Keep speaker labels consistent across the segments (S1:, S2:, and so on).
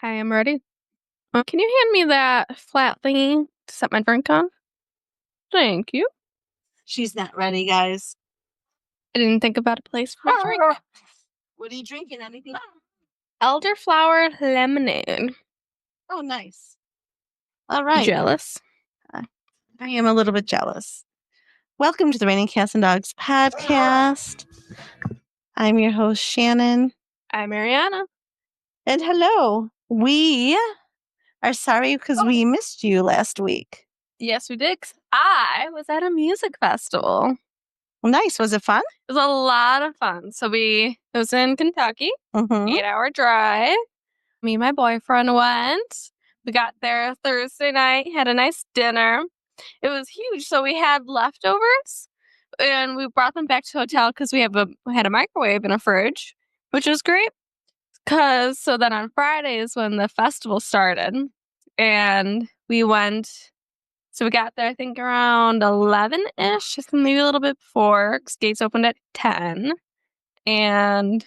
S1: Hi, I'm ready. Can you hand me that flat thingy to set my drink on? Thank you.
S2: She's not ready, guys.
S1: I didn't think about a place for my drink.
S2: What are you drinking? Anything?
S1: Elderflower lemonade.
S2: Oh, nice. All
S1: You
S2: right.
S1: jealous?
S2: I am a little bit jealous. Welcome to the Raining Cats and Dogs podcast. I'm your host, Shannon.
S1: I'm Arianna.
S2: And hello. We are sorry because we missed you last week.
S1: Yes, we did. 'Cause I was at a music festival.
S2: Nice. Was it fun?
S1: It was a lot of fun. It was in Kentucky, 8-hour drive. Me and my boyfriend went. We got there Thursday night, had a nice dinner. It was huge. So we had leftovers and we brought them back to the hotel because we had a microwave and a fridge, which was great. So then on Friday is when the festival started and we went. So we got there, I think around 11-ish, maybe a little bit before, because gates opened at 10. And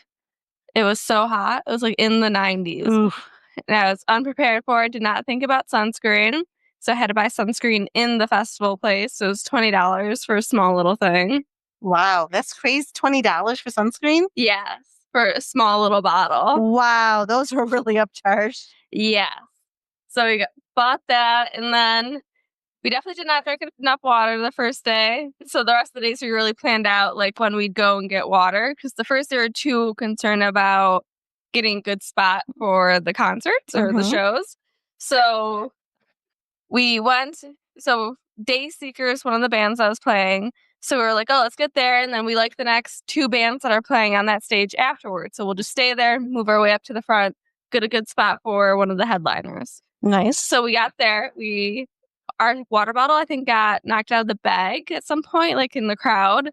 S1: it was so hot. It was like in the 90s.
S2: Oof.
S1: And I was unprepared for it. Did not think about sunscreen. So I had to buy sunscreen in the festival place. So it was $20 for a small little thing.
S2: Wow. That's crazy. $20 for sunscreen?
S1: Yes. For a small little bottle.
S2: Wow. Those were really upcharged.
S1: Yes. So we bought that. And then we definitely did not drink enough water the first day. So the rest of the days we really planned out like when we'd go and get water. Because the first day we were too concerned about getting a good spot for the concerts or the shows. So we went. So Dayseekers, one of the bands I was playing. So we were like, oh, let's get there. And then we like the next two bands that are playing on that stage afterwards. So we'll just stay there, move our way up to the front, get a good spot for one of the headliners.
S2: Nice.
S1: So we got there. Our water bottle, I think, got knocked out of the bag at some point, like in the crowd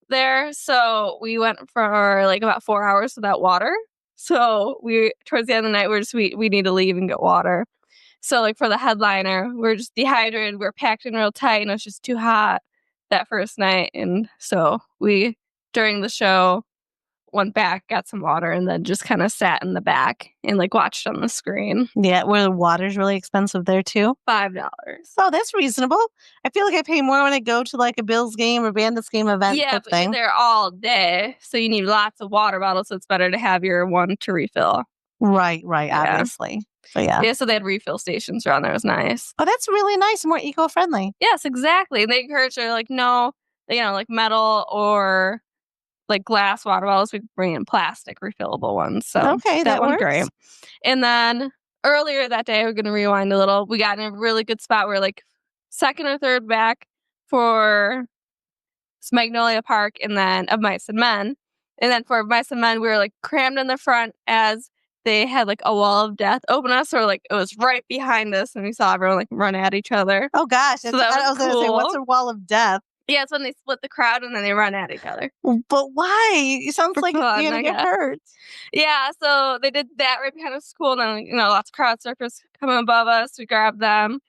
S1: there. So we went for like about 4 hours without water. So towards the end of the night, we need to leave and get water. So like for the headliner, we're just dehydrated. We're packed in real tight, and it was just too hot that first night. And so we, during the show, went back, got some water, and then just kind of sat in the back and like watched on the screen.
S2: Yeah, where the water's really expensive there too.
S1: $5.
S2: Oh, that's reasonable. I feel like I pay more when I go to like a Bills game or Bandits game event.
S1: Yeah, but you're there all day, so you need lots of water bottles. So it's better to have your one to refill.
S2: Right,
S1: Yeah.
S2: obviously. So yeah,
S1: so they had refill stations around there. It was nice.
S2: Oh, that's really nice, more eco-friendly.
S1: Yes, exactly. And they encourage her like no, like metal or like glass water bottles. We bring in plastic refillable ones. So
S2: okay, that
S1: went
S2: works.
S1: great. And then earlier that day, we're gonna rewind a little. We got in a really good spot. We're like second or third back for Magnolia Park, and then of Mice and Men. And then for Mice and Men, we were like crammed in the front as they had like a wall of death open us, or like it was right behind us, and we saw everyone like run at each other.
S2: Oh gosh,
S1: so that was
S2: I was gonna say, what's a wall of death?
S1: Yeah, it's when they split the crowd and then they run at each other.
S2: But why? It sounds like you're gonna get hurt.
S1: Yeah, so they did that right behind us. Cool. And then lots of crowd surfers coming above us. We grabbed them.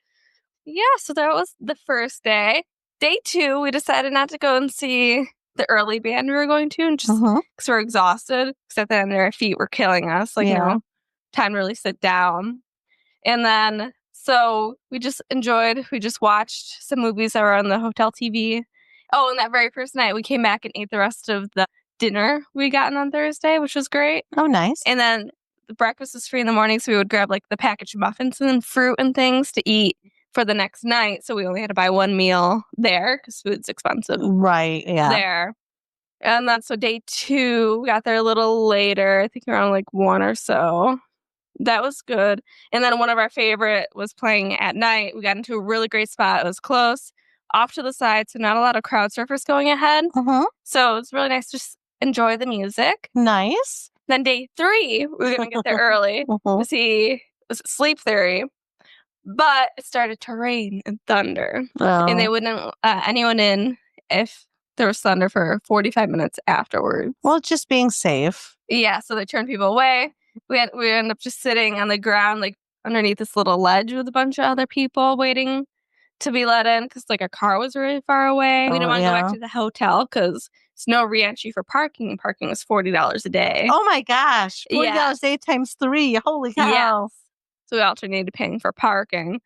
S1: Yeah, so that was the first day. Day 2, we decided not to go and see the early band we were going to, and just because we're exhausted, because at the end our feet were killing us. Time to really sit down. And then, so we just watched some movies that were on the hotel TV. Oh, and that very first night, we came back and ate the rest of the dinner we gotten on Thursday, which was great.
S2: Oh, nice.
S1: And then the breakfast was free in the morning, so we would grab like the packaged muffins and fruit and things to eat for the next night. So we only had to buy one meal there because food's expensive.
S2: Right, yeah.
S1: There. And then, so day 2, we got there a little later, I think around like 1 or so. That was good. And then one of our favorite was playing at night. We got into a really great spot. It was close, off to the side, so not a lot of crowd surfers going ahead. So it was really nice to just enjoy the music.
S2: Nice.
S1: Then day 3, we were going to get there early to see Sleep Theory. But it started to rain and thunder. And they wouldn't let anyone in if there was thunder for 45 minutes afterwards.
S2: Well, just being safe.
S1: Yeah, so they turned people away. We ended up just sitting on the ground, like underneath this little ledge with a bunch of other people waiting to be let in because like our car was really far away. We didn't want to go back to the hotel because it's no re-entry for parking. Parking was $40 a day.
S2: Oh my gosh, $40 a day times 3. Holy cow!
S1: Yes. So we alternated paying for parking.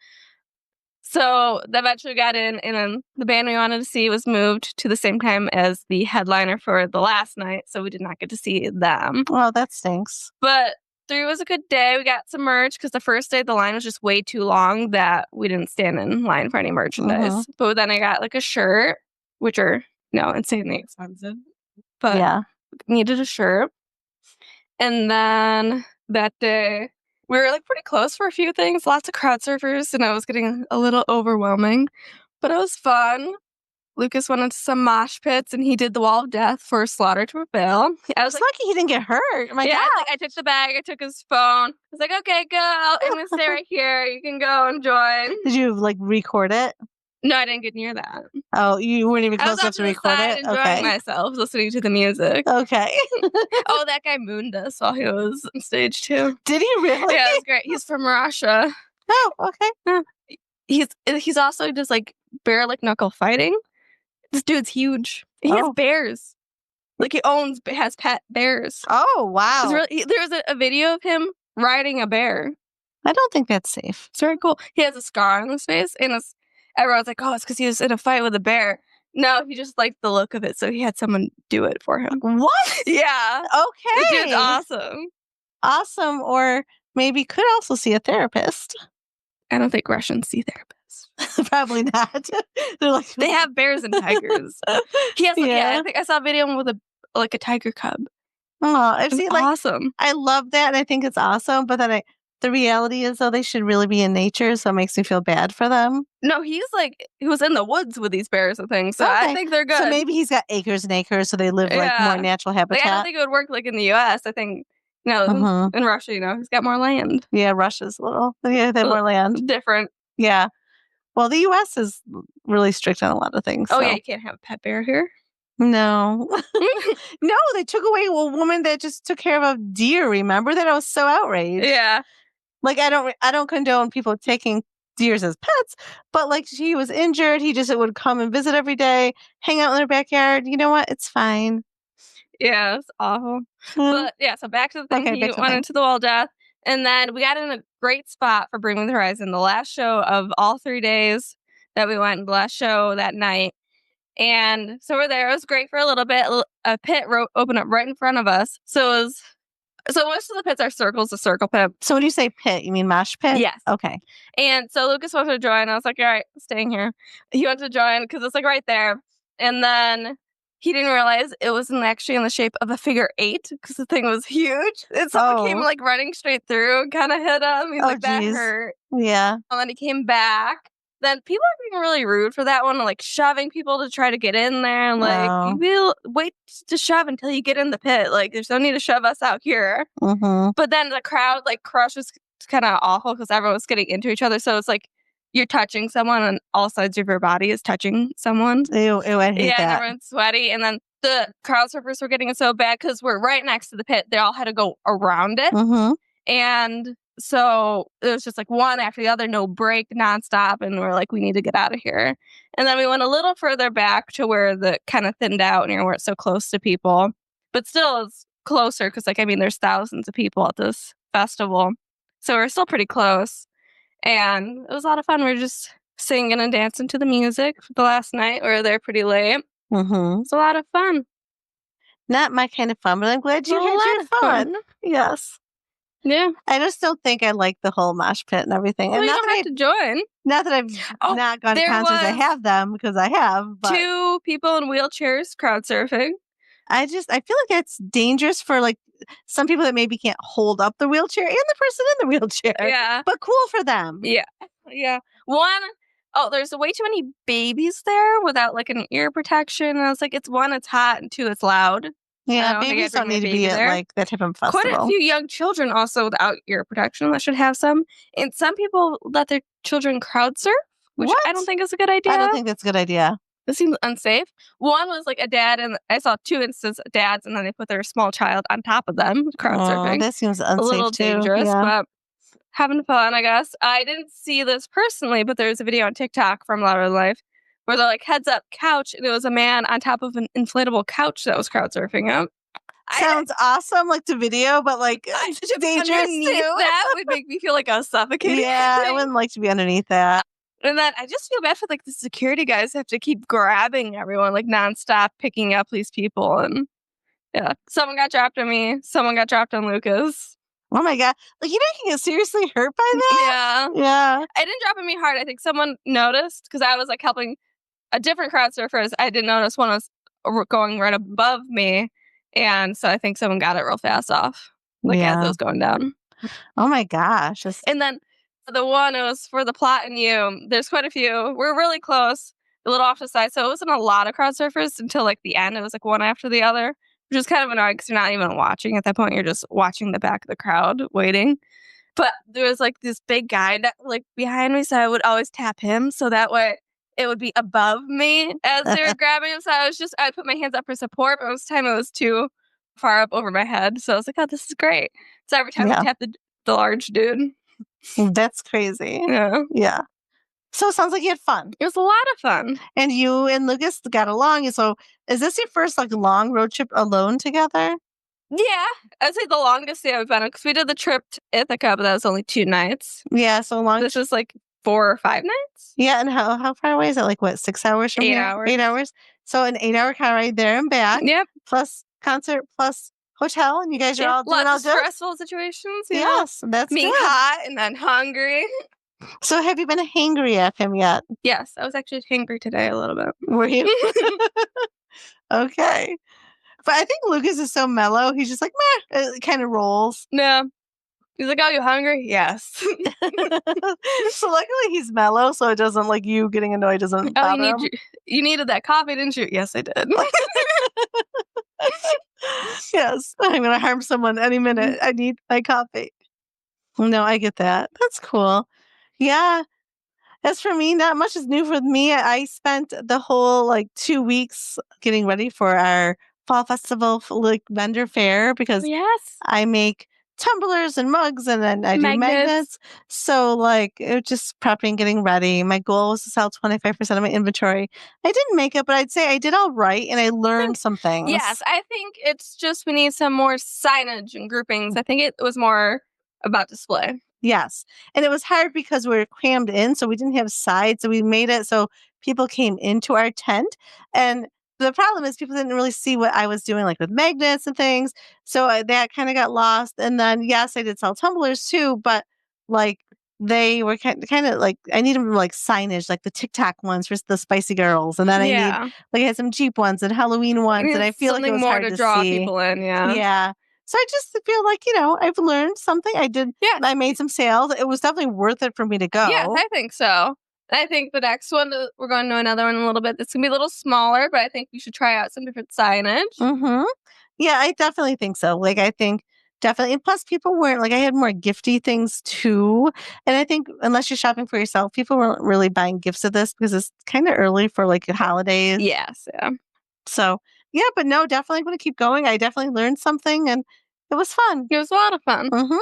S1: So eventually we got in, and then the band we wanted to see was moved to the same time as the headliner for the last night, so we did not get to see them.
S2: Well, that stinks.
S1: But 3 was a good day. We got some merch because the first day the line was just way too long that we didn't stand in line for any merchandise. But then I got like a shirt, which are insanely expensive, but
S2: Yeah.
S1: needed a shirt. And then that day we were like pretty close for a few things, lots of crowd surfers, and it was getting a little overwhelming, but it was fun. Lucas went into some mosh pits and he did the wall of death for Slaughter to Prevail. I was
S2: It's lucky he didn't get hurt. My God.
S1: I took the bag, I took his phone. I was like, okay, go. I'm gonna stay right here. You can go and join.
S2: Did you like record it?
S1: No, I didn't get near that.
S2: Oh, you weren't even
S1: I was
S2: close enough to record it?
S1: enjoying myself, listening to the music.
S2: Okay.
S1: Oh, that guy mooned us while he was on stage too.
S2: Did he really?
S1: Yeah, it was great. He's from Russia.
S2: Oh, okay.
S1: Yeah. He's also just like bare like knuckle fighting. This dude's huge. He has bears. Like he has pet bears.
S2: Oh, wow.
S1: There was a video of him riding a bear.
S2: I don't think that's safe.
S1: It's very cool. He has a scar on his face, and everyone's like, oh, it's because he was in a fight with a bear. No, he just liked the look of it, so he had someone do it for him.
S2: What?
S1: Yeah.
S2: Okay.
S1: The dude's awesome.
S2: Awesome, or maybe could also see a therapist.
S1: I don't think Russians see therapists.
S2: Probably not. They're like
S1: they have bears and tigers. He has, I think I saw a video with a tiger cub.
S2: Oh, I've seen
S1: awesome.
S2: I love that, and I think it's awesome. But then the reality is, though, they should really be in nature, so it makes me feel bad for them.
S1: No, he was in the woods with these bears and things, so I think they're good.
S2: So maybe he's got acres and acres, so they live like more natural habitat.
S1: I don't think it would work like in the U.S. I think in Russia, he's got more land.
S2: Yeah, Russia's they have more land.
S1: Different.
S2: Yeah. Well, the U.S. is really strict on a lot of things.
S1: Oh, yeah, you can't have a pet bear here.
S2: No. No, they took away a woman that just took care of a deer, remember that? I was so outraged.
S1: Yeah.
S2: Like, I don't condone people taking deers as pets, but like she was injured. He just would come and visit every day, hang out in their backyard. You know what? It's fine.
S1: Yeah, it's awful. But yeah, so back to the thing. He went into the wall of death. And then we got in a great spot for Bring Me the Horizon, the last show of all 3 days that we went, the last show that night. And so we're there. It was great for a little bit. A pit opened up right in front of us. So most of the pits are circles, a circle pit.
S2: So when you say pit, you mean mosh pit?
S1: Yes.
S2: Okay.
S1: And so Lucas wanted to join. I was like, all right, staying here. He wanted to join because it's like right there. And then he didn't realize it wasn't actually in the shape of a figure 8 because the thing was huge. And someone came like running straight through and kind of hit him. He's like, that hurt.
S2: Yeah.
S1: And then he came back. Then people are being really rude for that one, like shoving people to try to get in there. And like, we'll wait to shove until you get in the pit. Like, there's no need to shove us out here. But then the crowd, like, crush was kind of awful because everyone was getting into each other. So it's like you're touching someone and all sides of your body is touching someone.
S2: Ew, I hate that.
S1: And everyone's sweaty. And then the crowd surfers were getting so bad because we're right next to the pit. They all had to go around it. And so it was just like one after the other, no break, nonstop. And we're like, we need to get out of here. And then we went a little further back to where the kind of thinned out near where it's so close to people. But still it's closer because, there's thousands of people at this festival. So we're still pretty close. And it was a lot of fun. We were just singing and dancing to the music for the last night. We were there pretty late. It's a lot of fun.
S2: Not my kind of fun, but I'm glad you had your fun. Yes.
S1: Yeah.
S2: I just don't think I like the whole mosh pit and everything.
S1: Well,
S2: and
S1: you don't have to join.
S2: Not that I've not gone to concerts. I have them because I have. But
S1: 2 people in wheelchairs crowd surfing.
S2: I feel like that's dangerous for like some people that maybe can't hold up the wheelchair and the person in the wheelchair.
S1: Yeah.
S2: But cool for them.
S1: Yeah. Yeah. There's way too many babies there without like an ear protection. And I was like, it's hot, and 2, it's loud.
S2: Yeah, babies don't need to be at like that type of festival.
S1: Quite a few young children also without ear protection that should have some. And some people let their children crowd surf, which I don't think is a good idea.
S2: I don't think that's a good idea.
S1: It seems unsafe. One was like a dad, and I saw 2 instances of dads, and then they put their small child on top of them crowd surfing.
S2: That seems unsafe,
S1: a little dangerous, but having fun, I guess. I didn't see this personally, but there's a video on TikTok from Relive where they're like heads up couch, and it was a man on top of an inflatable couch that was crowd surfing up.
S2: sounds awesome, like to video, but like dangerous
S1: underneath
S2: too.
S1: that would make me feel like I was suffocating.
S2: Yeah, I wouldn't like to be underneath that.
S1: And then I just feel bad for like the security guys who have to keep grabbing everyone like nonstop, picking up these people. And yeah, someone got dropped on me. Someone got dropped on Lucas.
S2: Oh my God. Like, you know, you can get seriously hurt by that?
S1: Yeah.
S2: Yeah.
S1: I didn't drop on me hard. I think someone noticed because I was like helping a different crowd surfers. I didn't notice one was going right above me. And so I think someone got it real fast off, like as it was going down.
S2: Oh my gosh.
S1: And then the one, it was for the plot and you. There's quite a few. We're really close, a little off the side. So it wasn't a lot of crowd surfers until like the end. It was like one after the other, which is kind of annoying because you're not even watching at that point. You're just watching the back of the crowd waiting. But there was like this big guy that, like behind me. So I would always tap him. So that way it would be above me as they were grabbing him. So I put my hands up for support. But most of the time it was too far up over my head. So I was like, oh, this is great. So every time I tap the large dude.
S2: That's crazy.
S1: Yeah.
S2: Yeah. So it sounds like you had fun.
S1: It was a lot of fun.
S2: And you and Lucas got along. So is this your first like long road trip alone together?
S1: Yeah. I'd say the longest day I've been on because we did the trip to Ithaca, but that was only 2 nights.
S2: Yeah. So long.
S1: This is like 4 or 5 nights.
S2: Yeah. And how far away is it? Like what, 6 hours from
S1: 8
S2: here?
S1: hours.
S2: 8 hours. So an 8-hour car ride there and back.
S1: Yep.
S2: Plus concert, plus hotel. And you guys are all doing
S1: lots
S2: all
S1: of
S2: good?
S1: stressful situations.
S2: Yes. That's
S1: being
S2: good.
S1: hot and then hungry.
S2: So have you been hangry at him yet?
S1: Yes. I was actually hangry today a little bit.
S2: Were you? Okay. But I think Lucas is so mellow. He's just like, meh. It kind of rolls.
S1: No. He's like, oh, you hungry? Yes.
S2: So luckily he's mellow, so it doesn't like you getting annoyed doesn't bother him.
S1: You needed that coffee, didn't you? Yes, I did.
S2: Yes, I'm going to harm someone any minute. I need my coffee. No, I get that. That's cool. Yeah. As for me, not much is new for me. I spent the whole like 2 weeks getting ready for our fall festival like vendor fair because I make tumblers and mugs and then I do magnets. So like it was just prepping, getting ready. My goal was to sell 25% of my inventory. I didn't make it, but I'd say I did all right and I learned some things.
S1: Yes, I think it's just we need some more signage and groupings. I think it was more about display.
S2: Yes. And it was hard because we were crammed in, so we didn't have sides. So we made it so people came into our tent. And the problem is people didn't really see what I was doing, like with magnets and things. So that kind of got lost. And then, yes, I did sell tumblers too, but like they were kind of like, I need them like signage, like the TikTok ones for the spicy girls. And then I need, like, I had some Jeep ones and Halloween ones. And I feel like it was
S1: more
S2: hard
S1: to draw
S2: see.
S1: people in. Yeah.
S2: Yeah. So I just feel like, I've learned something. I did. Yeah. I made some sales. It was definitely worth it for me to go.
S1: Yeah, I think so. I think the next one, we're going to another one in a little bit. It's going to be a little smaller, but I think we should try out some different signage.
S2: Mm-hmm. Yeah, I definitely think so. Like, I think definitely. And plus, people weren't like, I had more gifty things too. And I think unless you're shopping for yourself, people weren't really buying gifts of this because it's kind of early for like holidays.
S1: Yes. Yeah.
S2: So, yeah, but no, definitely going to keep going. I definitely learned something and it was fun.
S1: It was a lot of fun.
S2: Mm-hmm.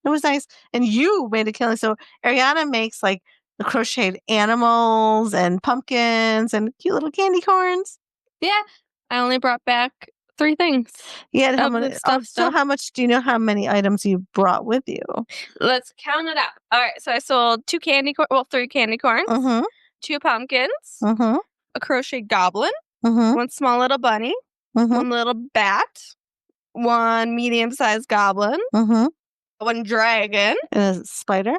S2: It was nice. And you made a killing. So Arianna makes like the crocheted animals and pumpkins and cute little candy corns.
S1: Yeah. I only brought back 3 things.
S2: Yeah. And how many, so how much do you know how many items you brought with you?
S1: Let's count it out. All right. So I sold 3 candy corns, 2 pumpkins, a crochet goblin, 1 small little bunny, 1 little bat, 1 medium-sized goblin, 1 dragon.
S2: And a spider?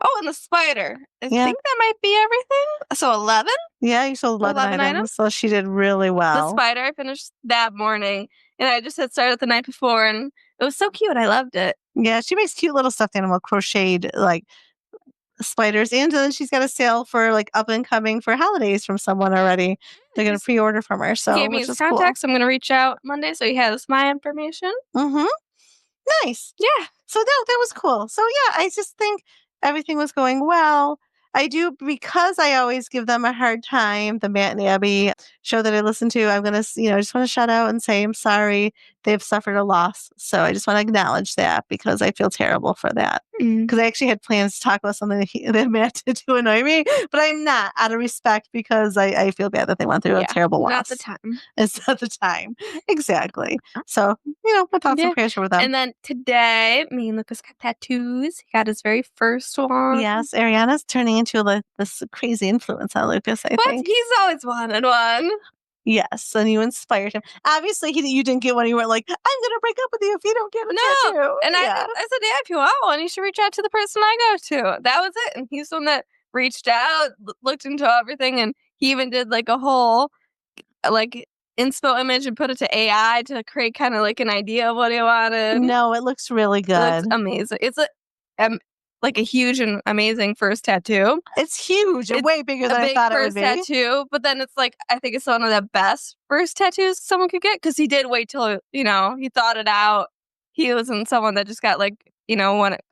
S1: Oh, and the spider. I think that might be everything. So 11?
S2: Yeah, you sold 11 items. So she did really well.
S1: The spider I finished that morning. And I just had started the night before. And it was so cute. I loved it.
S2: Yeah, she makes cute little stuffed animal crocheted like spiders. And then she's got a sale for like up and coming for holidays from someone already. They're going to pre-order from her. So
S1: gave me his contacts. Cool. I'm going to reach out Monday so he has my information.
S2: Nice.
S1: Yeah.
S2: So that was cool. So yeah, I just think everything was going well. I do, because I always give them a hard time, the Matt and Abby show that I listen to, I'm going to, just want to shout out and say I'm sorry they've suffered a loss. So I just want to acknowledge that because I feel terrible for that. Because I actually had plans to talk about something that Matt did to annoy me, but I'm not, out of respect, because I feel bad that they went through a terrible loss.
S1: Not the time.
S2: It's not the time. Exactly. So, my thoughts and prayers are with them.
S1: And then today, me and Lucas got tattoos. He got his very first one.
S2: Yes, Arianna's turning into this crazy influence on Lucas, I think.
S1: He's always wanted one.
S2: Yes, and you inspired him. Obviously, you didn't get one. You weren't like, I'm going to break up with you if you don't get a tattoo.
S1: And I said, yeah, if you want one, you should reach out to the person I go to. That was it. And he's the one that reached out, looked into everything, and he even did like a whole inspo image and put it to AI to create kind of like an idea of what he wanted.
S2: No, it looks really good.
S1: It looks amazing. It's like a huge and amazing first tattoo.
S2: It's huge. It's way bigger than I thought it would be.
S1: First tattoo, but then it's like, I think it's one of the best first tattoos someone could get, because he did wait till, he thought it out. He wasn't someone that just got a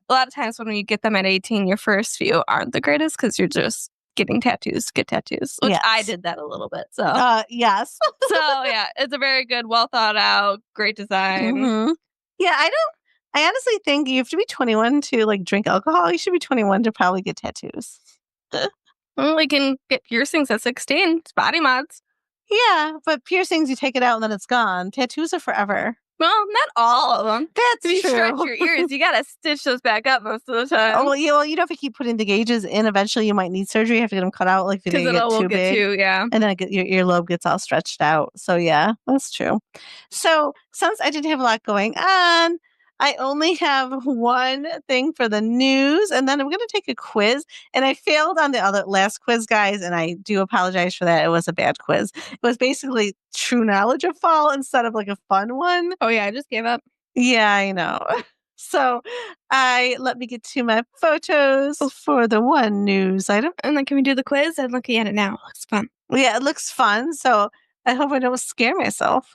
S1: lot of times when you get them at 18, your first few aren't the greatest because you're just getting tattoos to get tattoos, which I did that a little bit. So,
S2: yes.
S1: So, yeah, it's a very good, well thought out, great design.
S2: Mm-hmm. Yeah, I honestly think you have to be 21 to drink alcohol. You should be 21 to probably get tattoos.
S1: Well, we can get piercings at 16. It's body mods.
S2: Yeah, but piercings, you take it out and then it's gone. Tattoos are forever.
S1: Well, not all of them.
S2: That's true.
S1: If you stretch your ears, you gotta stitch those back up most of the time.
S2: Oh, well, you have to keep putting the gauges in. Eventually, you might need surgery. You have to get them cut out, if they get too big. And then your earlobe gets all stretched out. So, yeah, that's true. So, since I didn't have a lot going on, I only have one thing for the news, and then I'm going to take a quiz. And I failed on the last quiz, guys, and I do apologize for that. It was a bad quiz. It was basically true knowledge of fall instead of a fun one.
S1: Oh, yeah, I just gave up.
S2: Yeah, I know. So let me get to my photos for the one news item.
S1: And then can we do the quiz? I'm looking at it now. It looks fun.
S2: Yeah, it looks fun. So I hope I don't scare myself.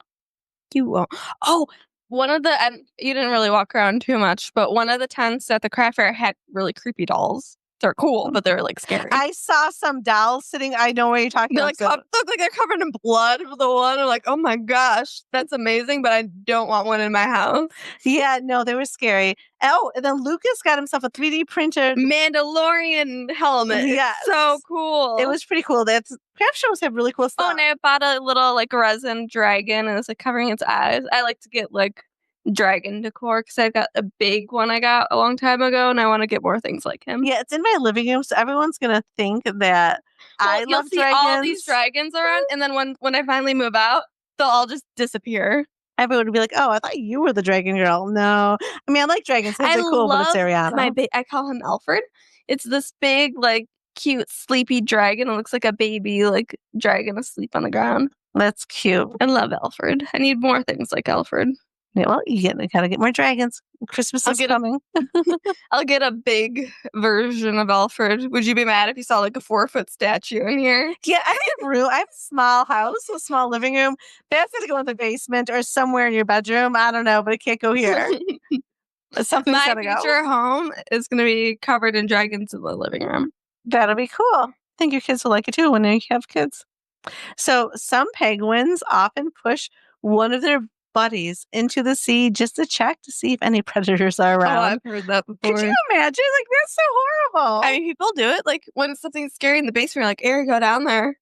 S1: You won't. Oh, you didn't really walk around too much, but one of the tents at the craft fair had really creepy dolls. They're cool, but they're scary.
S2: I saw some dolls sitting. I know what you're talking about.
S1: They look like they're covered in blood for the one. I'm like, oh my gosh, that's amazing, but I don't want one in my house.
S2: Yeah, no, they were scary. Oh, and then Lucas got himself a 3D printed
S1: Mandalorian helmet.
S2: Yeah,
S1: so cool.
S2: It was pretty cool. Craft shows have really cool stuff.
S1: Oh, and I bought a little resin dragon, and it's covering its eyes. I like to get dragon decor because I've got a big one I got a long time ago, and I want to get more things like him.
S2: Yeah, it's in my living room, so everyone's gonna think that I love dragons.
S1: All these dragons around, and then when I finally move out, they'll all just disappear.
S2: Everyone would be like, "Oh, I thought you were the dragon girl." No, I mean I like dragons. They're cool, but it's Arianna.
S1: I call him Alfred. It's this big, cute, sleepy dragon. It looks like a baby, dragon asleep on the ground.
S2: That's cute.
S1: I love Alfred. I need more things like Alfred.
S2: Yeah, well, you gotta get more dragons. Christmas is coming.
S1: I'll get a big version of Alfred. Would you be mad if you saw a 4-foot statue in here?
S2: Yeah, I have room. I have a small house, a small living room. That's gonna go in the basement or somewhere in your bedroom. I don't know, but it can't go here. Something's gotta go.
S1: My future home is gonna be covered in dragons in the living room.
S2: That'll be cool. I think your kids will like it too when you have kids. So some penguins often push one of their buddies into the sea just to check to see if any predators are around.
S1: Oh, I've heard that before.
S2: Could you imagine? That's so horrible.
S1: I mean, people do it. When something's scary in the basement, you're like, Ari, go down there.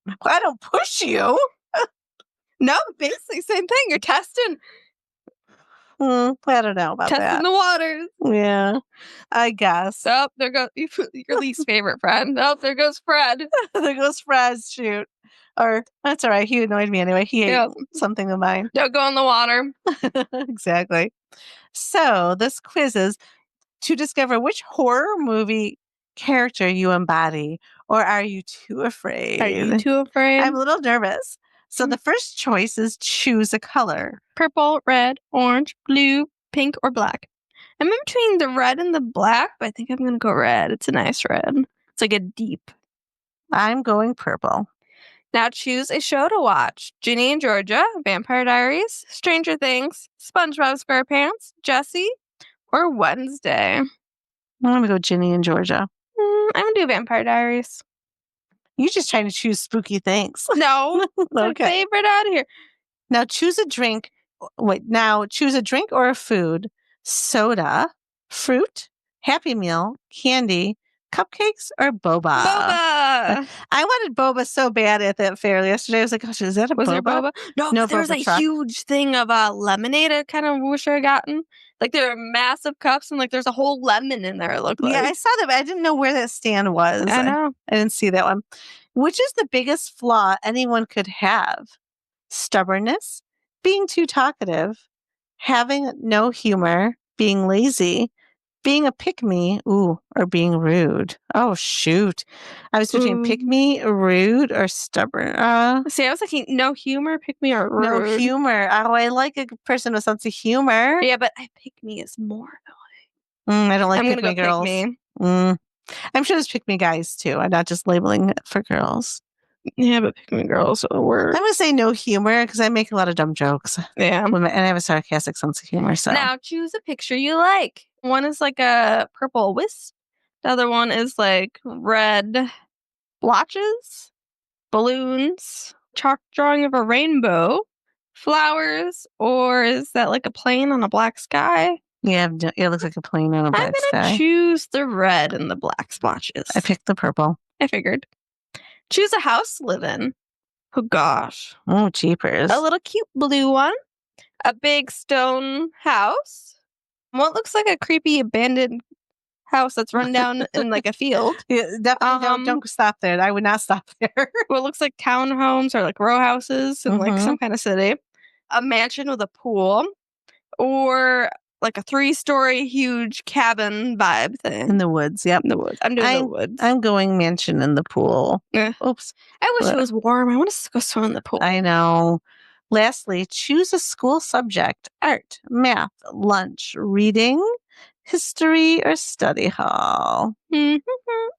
S2: Well, I don't push you.
S1: No, basically same thing. You're testing.
S2: I don't know about
S1: testing the waters.
S2: Yeah, I guess.
S1: Oh, there goes your least favorite friend. Oh, there goes Fred.
S2: There goes Fred. Shoot. Or, that's all right. He annoyed me anyway. He ate something of mine.
S1: Don't go in the water.
S2: Exactly. So, this quiz is to discover which horror movie character you embody, or are you too afraid?
S1: Are you too afraid?
S2: I'm a little nervous. So, the first choice is choose a color.
S1: Purple, red, orange, blue, pink, or black. I'm in between the red and the black, but I think I'm going to go red. It's a nice red. It's a deep.
S2: I'm going purple.
S1: Now choose a show to watch. Ginny and Georgia, Vampire Diaries, Stranger Things, SpongeBob SquarePants, Jessie, or Wednesday.
S2: I'm going to go Ginny and Georgia.
S1: I'm going to do Vampire Diaries.
S2: You're just trying to choose spooky things.
S1: No.
S2: Okay.
S1: My favorite out of here.
S2: Now choose a drink now choose a drink or a food. Soda, fruit, Happy Meal, candy, cupcakes, or boba.
S1: Boba.
S2: I wanted boba so bad at that fair yesterday. I was like, gosh, is that a
S1: Was
S2: boba?
S1: there boba? No,
S2: No,
S1: there was a
S2: boba truck.
S1: huge thing of lemonade. I kind of wish I had gotten. Like there are massive cups and like there's a whole lemon in there. It looked like.
S2: Yeah, I saw that, but I didn't know where that stand was.
S1: I know.
S2: I didn't see that one. Which is the biggest flaw anyone could have? Stubbornness, being too talkative, having no humor, being lazy, being a pick-me, or being rude. Oh, shoot. I was between pick-me, rude, or stubborn.
S1: See, I was thinking no humor, pick-me, or rude.
S2: No humor. Oh, I like a person with sense of humor.
S1: Yeah, but pick-me is more
S2: I don't like
S1: I'm
S2: pick-me
S1: gonna go
S2: girls.
S1: pick-me.
S2: I'm sure there's pick-me guys, too. I'm not just labeling it for girls.
S1: Yeah, but pick-me girls are worse.
S2: I'm going to say no humor because I make a lot of dumb jokes.
S1: Yeah.
S2: And I have a sarcastic sense of humor. So
S1: now choose a picture you like. One is like a purple wisp. The other one is like red blotches, balloons, chalk drawing of a rainbow, flowers, or is that like a plane on a black sky?
S2: Yeah, it looks like a plane on a black sky.
S1: I'm going to choose the red and the black splotches.
S2: I picked the purple.
S1: I figured. Choose a house to live in. Oh, gosh.
S2: Oh, jeepers.
S1: A little cute blue one. A big stone house. What looks like a creepy abandoned house that's run down in like a field.
S2: Yeah, definitely don't stop there. I would not stop there.
S1: What looks like townhomes or like row houses in like some kind of city. A mansion with a pool. Or like a 3-story huge cabin vibe thing.
S2: In the woods, yep.
S1: In the woods. I'm doing the woods.
S2: I'm going mansion in the pool. Oops.
S1: I wish it was warm. I want to go swim in the pool.
S2: I know. Lastly, choose a school subject. Art, math, lunch, reading, history, or study hall.
S1: I'm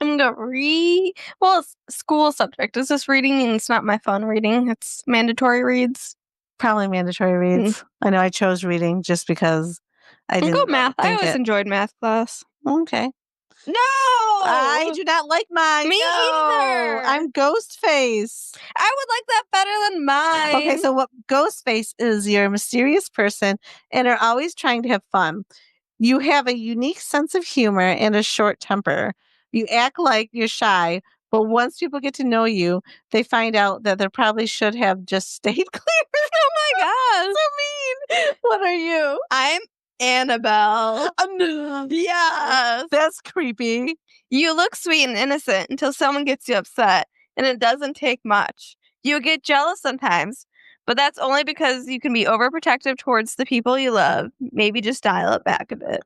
S1: going to read. Well, it's school subject. Is this reading? And it's not my fun reading. It's mandatory reads.
S2: Probably mandatory reads. I know I chose reading just because I didn't
S1: go math. I always enjoyed math class.
S2: Okay.
S1: No!
S2: I do not like mine.
S1: Me either.
S2: I'm Ghostface.
S1: I would like that better than mine.
S2: Okay, so what Ghostface is, you're a mysterious person and are always trying to have fun. You have a unique sense of humor and a short temper. You act like you're shy, but once people get to know you, they find out that they probably should have just stayed clear.
S1: Oh my gosh.
S2: So mean. What are you?
S1: I'm Annabelle.
S2: Yes. That's creepy.
S1: You look sweet and innocent until someone gets you upset, and it doesn't take much. You get jealous sometimes, but that's only because you can be overprotective towards the people you love. Maybe just dial it back a bit.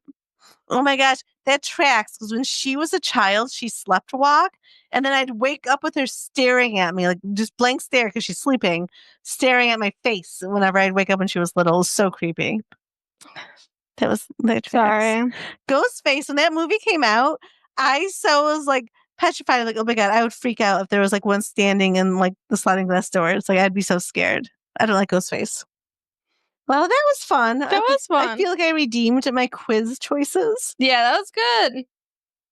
S2: Oh my gosh, that tracks. Because when she was a child, she slept walk. And then I'd wake up with her staring at me, like just blank stare because she's sleeping, staring at my face whenever I'd wake up when she was little. It was so creepy. That tracks.
S1: Sorry.
S2: Ghostface, when that movie came out, I was like petrified. Like, oh my God, I would freak out if there was like one standing in like the sliding glass door. It's like, I'd be so scared. I don't like Ghostface. Well, that was fun. I feel like I redeemed my quiz choices.
S1: Yeah, that was good.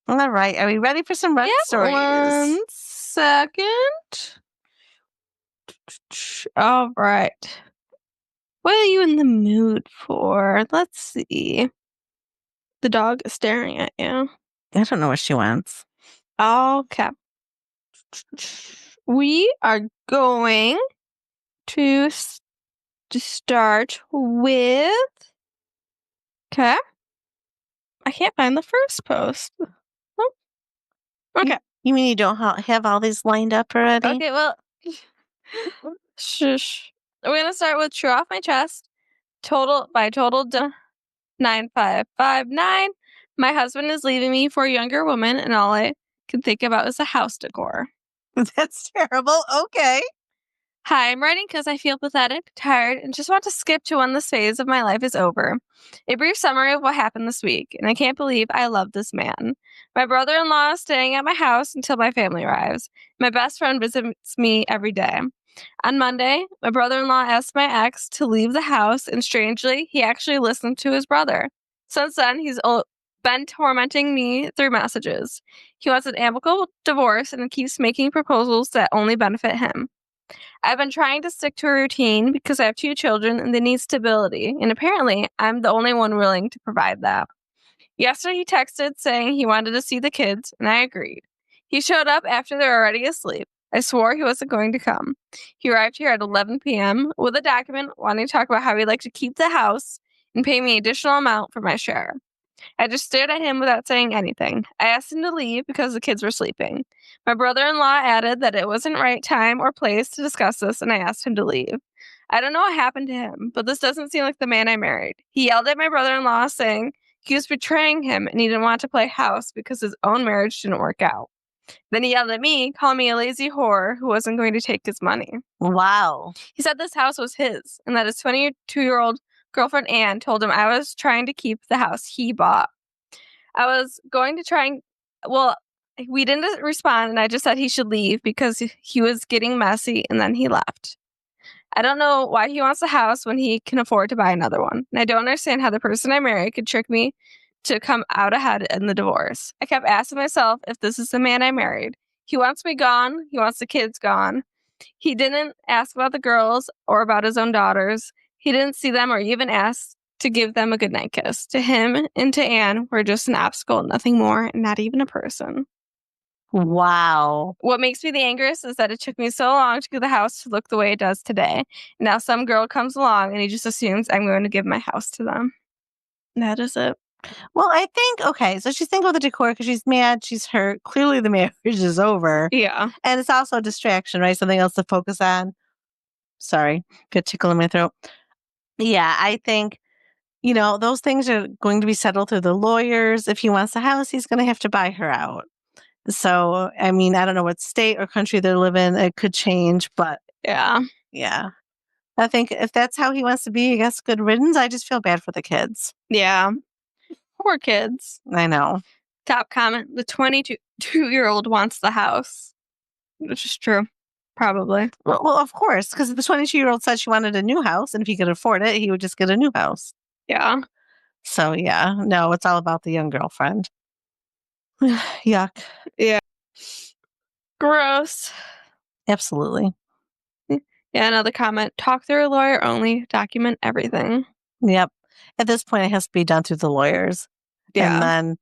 S2: All right. Are we ready for some run stories?
S1: 1 second. All right. What are you in the mood for? Let's see. The dog is staring at you.
S2: I don't know what she wants.
S1: Okay. We are going to start with. Okay. I can't find the first post. Oh. Okay.
S2: You mean you don't have all these lined up already?
S1: Okay, well. Shush. We're going to start with True Off My Chest. Total 9559. My husband is leaving me for a younger woman, and all I can think about is a house decor.
S2: That's terrible. Okay.
S1: Hi, I'm writing because I feel pathetic, tired, and just want to skip to when this phase of my life is over. A brief summary of what happened this week, and I can't believe I love this man. My brother-in-law is staying at my house until my family arrives. My best friend visits me every day. On Monday, my brother-in-law asked my ex to leave the house, and strangely, he actually listened to his brother. Since then, he's been tormenting me through messages. He wants an amicable divorce and keeps making proposals that only benefit him. I've been trying to stick to a routine because I have 2 children and they need stability, and apparently I'm the only one willing to provide that. Yesterday he texted saying he wanted to see the kids, and I agreed. He showed up after they were already asleep. I swore he wasn't going to come. He arrived here at 11 p.m. with a document wanting to talk about how he'd like to keep the house and pay me additional amount for my share. I just stared at him without saying anything. I asked him to leave because the kids were sleeping. My brother-in-law added that it wasn't right time or place to discuss this, and I asked him to leave. I don't know what happened to him, but this doesn't seem like the man I married. He yelled at my brother-in-law saying he was betraying him and he didn't want to play house because his own marriage didn't work out. Then he yelled at me, calling me a lazy whore who wasn't going to take his money.
S2: Wow.
S1: He said this house was his and that his 22-year-old girlfriend Anne told him I was trying to keep the house he bought. I was going to try and, we didn't respond, and I just said he should leave because he was getting messy, and then he left. I don't know why he wants the house when he can afford to buy another one, and I don't understand how the person I married could trick me to come out ahead in the divorce. I kept asking myself if this is the man I married. He wants me gone. He wants the kids gone. He didn't ask about the girls or about his own daughters. He didn't see them or even ask to give them a goodnight kiss. To him and to Anne, we're just an obstacle, nothing more, not even a person.
S2: Wow.
S1: What makes me the angriest is that it took me so long to get the house to look the way it does today. Now some girl comes along and he just assumes I'm going to give my house to them. That is it.
S2: Well, I think, okay, so she's thinking with the decor because she's mad, she's hurt. Clearly the marriage is over.
S1: Yeah.
S2: And it's also a distraction, right? Something else to focus on. Sorry, good tickle in my throat. Yeah, I think, those things are going to be settled through the lawyers. If he wants the house, he's going to have to buy her out. So, I mean, I don't know what state or country they live in. It could change, but
S1: Yeah.
S2: I think if that's how he wants to be, I guess good riddance. I just feel bad for the kids.
S1: Yeah. Poor kids.
S2: I know.
S1: Top comment, the 22-year-old wants the house. Which is true. Probably.
S2: Well, of course, because the 22-year-old said she wanted a new house, and if he could afford it, he would just get a new house.
S1: Yeah.
S2: So, yeah, no, it's all about the young girlfriend. Yuck.
S1: Yeah. Gross.
S2: Absolutely.
S1: Yeah, another comment. Talk through a lawyer only. Document everything.
S2: Yep. At this point, it has to be done through the lawyers.
S1: Yeah.
S2: And then,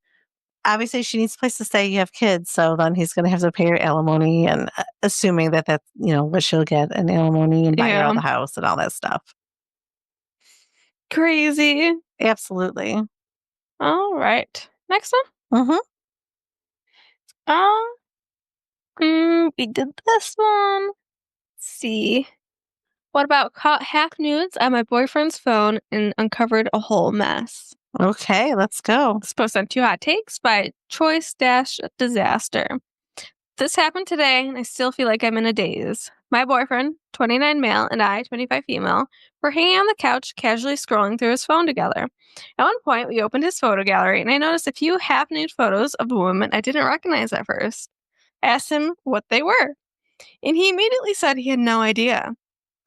S2: obviously, she needs a place to stay. You have kids, so then he's going to have to pay her alimony, and assuming that that's, what she'll get, an alimony and buy her out of the house and all that stuff.
S1: Crazy.
S2: Absolutely.
S1: All right. Next
S2: one? Mm-hmm.
S1: We did this one. Let's see. What about caught half nudes on my boyfriend's phone and uncovered a whole mess?
S2: Okay, let's go.
S1: This post on 2 Hot Takes by Choice-Disaster. This happened today, and I still feel like I'm in a daze. My boyfriend, 29 male, and I, 25 female, were hanging on the couch, casually scrolling through his phone together. At one point, we opened his photo gallery, and I noticed a few half-nude photos of a woman I didn't recognize at first. I asked him what they were, and he immediately said he had no idea.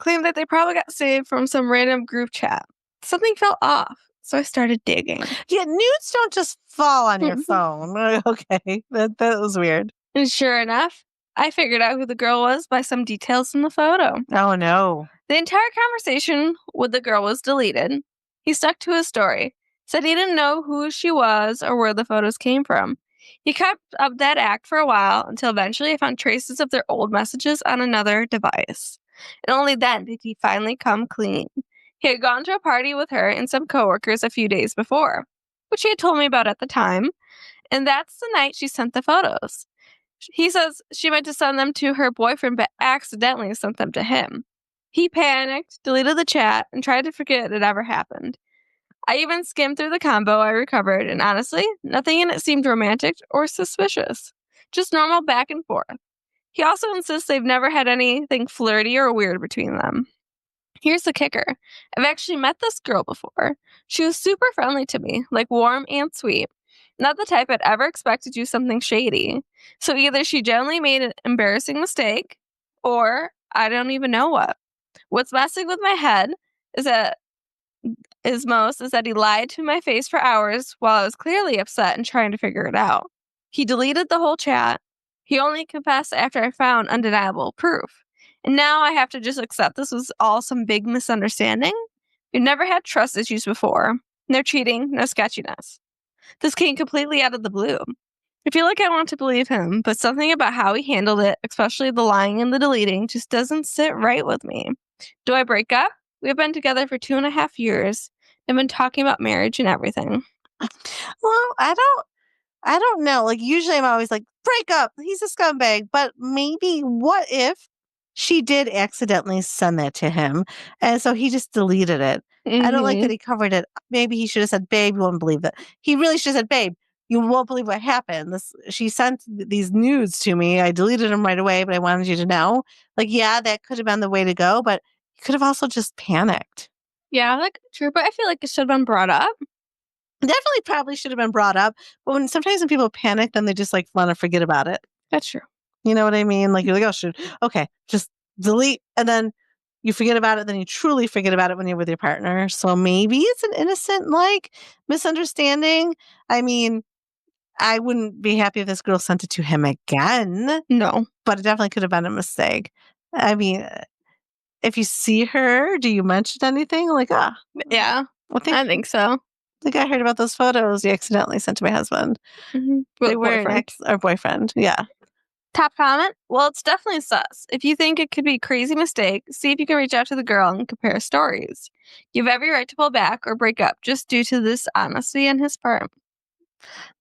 S1: Claimed that they probably got saved from some random group chat. Something felt off, so I started digging.
S2: Yeah, nudes don't just fall on your phone. Okay, that was weird.
S1: And sure enough, I figured out who the girl was by some details in the photo.
S2: Oh, no.
S1: The entire conversation with the girl was deleted. He stuck to his story, said he didn't know who she was or where the photos came from. He kept up that act for a while until eventually I found traces of their old messages on another device. And only then did he finally come clean. He had gone to a party with her and some coworkers a few days before, which he had told me about at the time, and that's the night she sent the photos. He says she meant to send them to her boyfriend, but accidentally sent them to him. He panicked, deleted the chat, and tried to forget it ever happened. I even skimmed through the combo I recovered, and honestly, nothing in it seemed romantic or suspicious. Just normal back and forth. He also insists they've never had anything flirty or weird between them. Here's the kicker. I've actually met this girl before. She was super friendly to me, like warm and sweet. Not the type I'd ever expect to do something shady. So either she generally made an embarrassing mistake, or I don't even know what. What's messing with my head is that he lied to my face for hours while I was clearly upset and trying to figure it out. He deleted the whole chat. He only confessed after I found undeniable proof. And now I have to just accept this was all some big misunderstanding. We've never had trust issues before. No cheating, no sketchiness. This came completely out of the blue. I feel like I want to believe him, but something about how he handled it, especially the lying and the deleting, just doesn't sit right with me. Do I break up? We've been together for 2.5 years. I've been talking about marriage and everything.
S2: Well, I don't know. Like, usually I'm always like, break up. He's a scumbag. But maybe what if she did accidentally send that to him? And so he just deleted it. I don't like that he covered it. Maybe he should have said, babe, you won't believe it. He really should have said, babe, you won't believe what happened. She sent these nudes to me. I deleted them right away, but I wanted you to know. Like, yeah, that could have been the way to go, but he could have also just panicked.
S1: Yeah, like true, but I feel like it should have been brought up.
S2: Definitely probably should have been brought up. But sometimes when people panic, then they just like want to forget about it.
S1: That's true.
S2: You know what I mean? Like, you're like, oh, shoot. Okay, just delete. And then you forget about it. Then you truly forget about it when you're with your partner. So maybe it's an innocent, like, misunderstanding. I mean, I wouldn't be happy if this girl sent it to him again.
S1: No.
S2: But it definitely could have been a mistake. I mean, if you see her, do you mention anything? Like,
S1: Yeah, I think so.
S2: I think I heard about those photos you accidentally sent to my husband.
S1: Mm-hmm.
S2: They were an ex or boyfriend. Yeah.
S1: Top comment? Well, it's definitely sus. If you think it could be a crazy mistake, see if you can reach out to the girl and compare stories. You have every right to pull back or break up just due to this honesty on his part.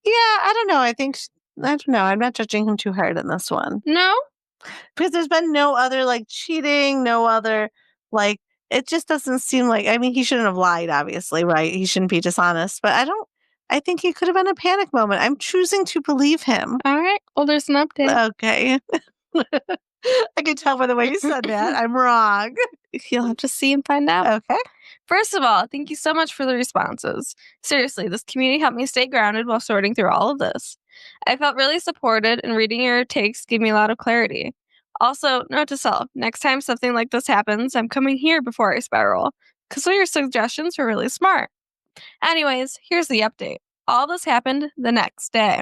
S2: Yeah, I don't know. I don't know. I'm not judging him too hard on this one.
S1: No?
S2: Because there's been no other, like, cheating, no other, like, it just doesn't seem like, I mean, he shouldn't have lied, obviously, right? He shouldn't be dishonest, but I think he could have been a panic moment. I'm choosing to believe him.
S1: All right. Well, there's an update.
S2: Okay. I can tell by the way you said that. I'm wrong.
S1: You'll have to see and find out.
S2: Okay.
S1: First of all, thank you so much for the responses. Seriously, this community helped me stay grounded while sorting through all of this. I felt really supported, and reading your takes gave me a lot of clarity. Also, note to self, next time something like this happens, I'm coming here before I spiral, because all your suggestions were really smart. Anyways, here's the update. All this happened the next day.